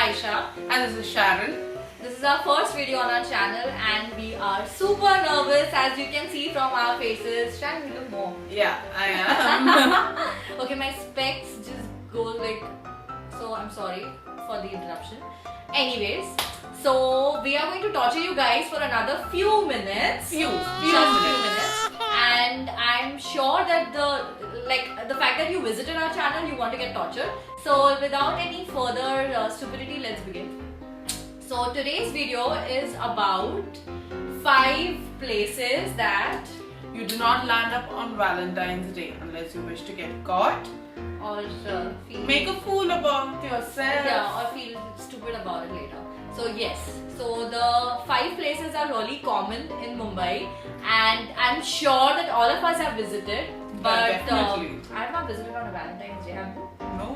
Aisha. And this is Sharon. This is our first video on our channel and we are super nervous as you can see from our faces. Sharon, you look more. Yeah, I am. Okay, my specs just go like... So I'm sorry for the interruption. Anyways, so we are going to torture you guys for another few minutes. Few minutes. And I'm sure that the fact that you visited our channel, you want to get tortured. So without any further stupidity, let's begin. So today's video is about 5 places that You do not land up on Valentine's Day unless you wish to get caught. or feel Make a fool about yourself. yeah, or feel stupid about it later. So yes, so the 5 places are really common in Mumbai and I'm sure that all of us have visited, but definitely. I have not visited on a Valentine's Day, have you? No.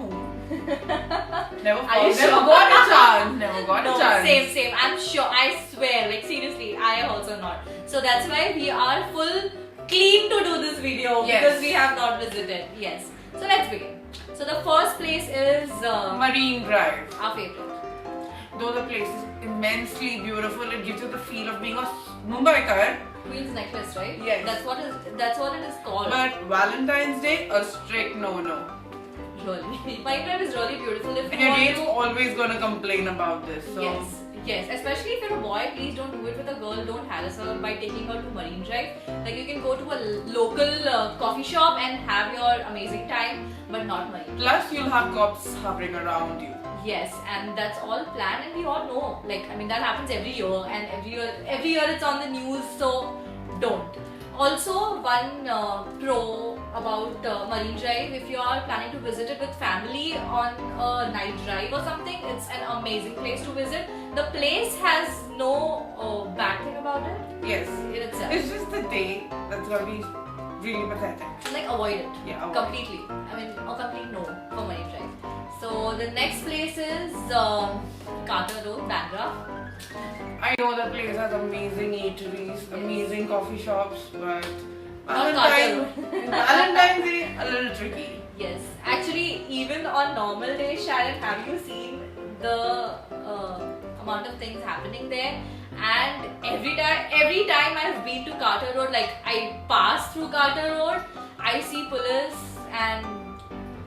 Are you Never sure? got a chance. Never got No, a chance. same. I'm sure, I swear, like seriously, I have also not. So that's why we are full clean to do this video Yes. because we have not visited. Yes. So let's begin. So the first place is Marine Drive. our favorite. Though the place is immensely beautiful, it gives you the feel of being a Mumbaikar. Queen's Necklace, right? Yes. That's what it is called. But Valentine's Day, a strict no-no. Really. Marine Drive is really beautiful. If And you your want date's to, always gonna complain about this. So yes. Especially if you're a boy, please don't do it with a girl. Don't harass her by taking her to Marine Drive. Like you can go to a local coffee shop and have your amazing time, but not Marine. Plus, you'll have cops hovering around you. Yes, and that's all planned, and we all know. Like, I mean, that happens every year, and every year it's on the news. So don't. Also, one pro about Marine Drive: if you are planning to visit it with family on a night drive or something, it's an amazing place to visit. The place has no bad thing about it Yes. in itself. It's just the day that's gonna be really pathetic. Like avoid it Yeah, avoid. completely. I mean, a complete no for Marine Drive. So the next place is Carter Road, Bandra. I know the place has amazing eateries, amazing coffee shops, but Not Valentine's Day, a little tricky. Yes, actually, even on normal days, Sharon, have you seen the amount of things happening there? And every time I've been to Carter Road, like I pass through Carter Road, I see police and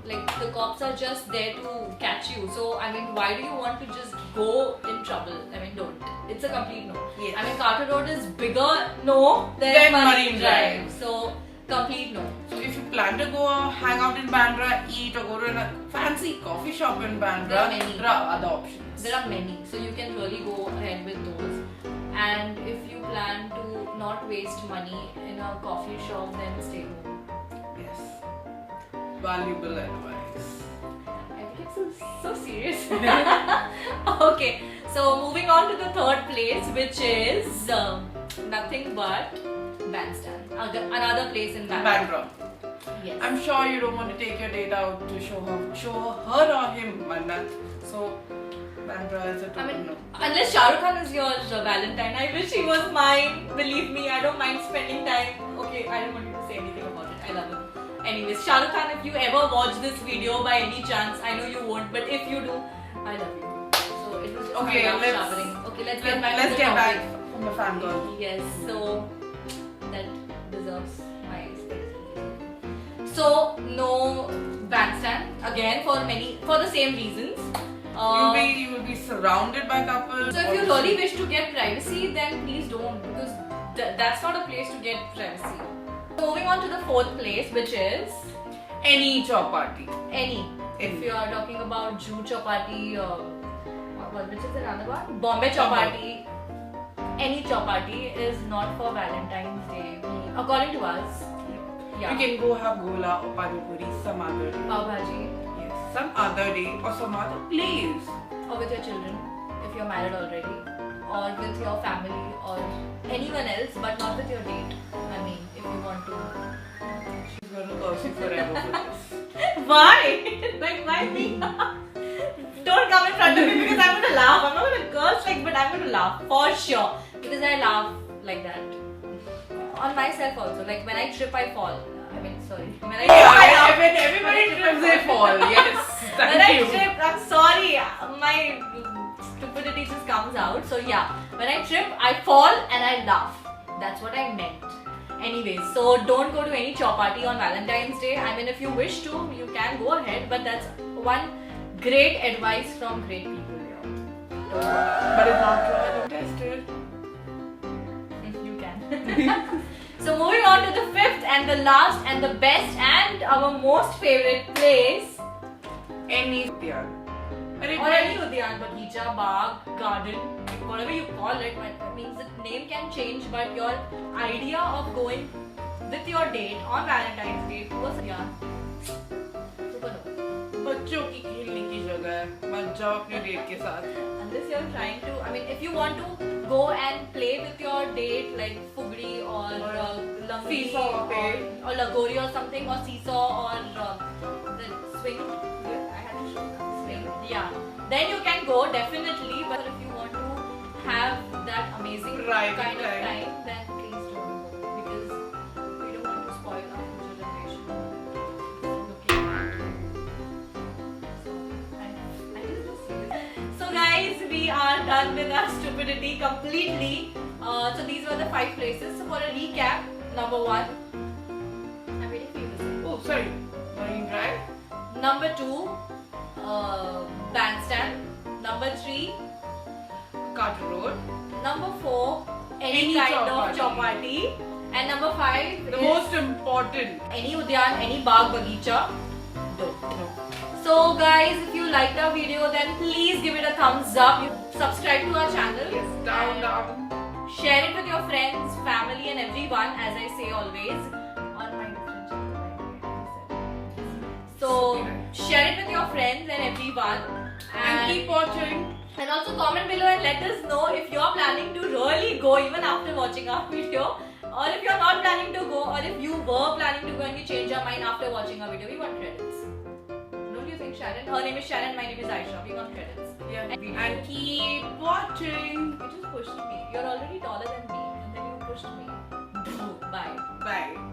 like the cops are just there to catch you. So I mean, why do you want to just go in trouble? I mean, don't. It's a complete no. Yes. I mean, Carter Road is bigger no than Then Marine Marine Drive. Drive. So complete no. So if you plan to go hang out in Bandra, eat or go to a fancy coffee shop in Bandra, There are many. there are other options. There are many, so you can really go ahead with those. And if you plan to not waste money in a coffee shop, then stay home. Yes. Valuable advice. I think it's so serious. Okay, so moving on to the third place, which is nothing but Bandstand. Another place in Bandra. Bandra. Yes. I'm sure you don't want to take your date out to show her or him Mannat. So Bandra is a total I mean, no. unless Shah Rukh Khan is your Valentine, I wish he was mine. Believe me, I don't mind spending time. Okay, I don't want you to say anything about it. I love him. Anyways, Shah Rukh Khan, if you ever watch this video by any chance, I know you won't, but if you do, I love you. So it was just Okay, my love let's- showering. Okay, let's get back to Let's the get topic. back from the fangirl. Yes, so that deserves my space. So no bandstand again for the same reasons. You will be surrounded by couples. So if you really wish to get privacy, then please don't, because that's not a place to get privacy. Moving on to the fourth place, which is any job party. any. If Any. you are talking about Jew chapati, which is another one? Bombay chapati. Any chapati is not for Valentine's Day, according to us. Yeah. You can go have gola or pani puri some other day. Pav bhaji, Yes, some other day or some other place. or with your children, if you're married already, or with your family, or anyone else, but not with your date. I mean, if you want to. She's gonna curse you forever for this. Why? Like, why me? Don't come in front of me because I'm gonna laugh. I'm not gonna curse, like, but I'm gonna laugh for sure because I laugh like that on myself also. Like when I trip, I fall. I mean, sorry. When I Yeah, when everybody trips, they fall. Yes, when I thank you. trip, I'm sorry. My stupidity just comes out. So yeah, when I trip, I fall and I laugh. That's what I meant. Anyways, so don't go to any chowpatty on Valentine's Day. I mean, if you wish to, you can go ahead. But that's one great advice from great people here. But it's not tried and tested. You can. So moving on to the fifth and the last and the best and our most favorite place. Any udyan. Or any udyan, bagicha, bagh, garden, whatever you call it. It means the name can change, but your idea of going with your date on Valentine's Day to a udyan, super dope. बच्चों की खेलने की जगह है. मत जाओ अपने date के साथ. Unless you're trying to, I mean, if you want to go and play with your date like fugri or langri Seesaw or lagori or something, or seesaw or the swing. I had to show that swing. Yeah, then you can go definitely. But if you want to have that amazing Right, kind of right. time, then please don't go because we don't want to spoil our future generation. Looking at it. So I did this seriously. So guys, we are done with our stupidity completely. So these were the 5 places. So for a recap, number 1, I'm waiting for you to say. Oh, sorry. Marine Drive. Number 2, Bandstand. Number 3, Carter Road. number 4, any Any kind of chowpatty. chowpatty. And number 5 The is most important. any udyan, any bagh, bagicha. Do. No. So guys, if you liked our video, then please give it a thumbs up. Subscribe to our channel. Yes, down, and down. Share it with your friends, family and everyone, as I say always. On my different channel, like I said. So share it with your friends and everyone. And keep watching. And also comment below and let us know if you're planning to really go even after watching our video, or if you're not planning to go, or if you were planning to go and you change your mind after watching our video. We want credits. Don't you think, Sharon? Her name is Sharon, my name is Aisha. We want credits. Yeah. And- And keep watching. You just pushed me. You're already taller than me, and then you pushed me. Bye. Bye.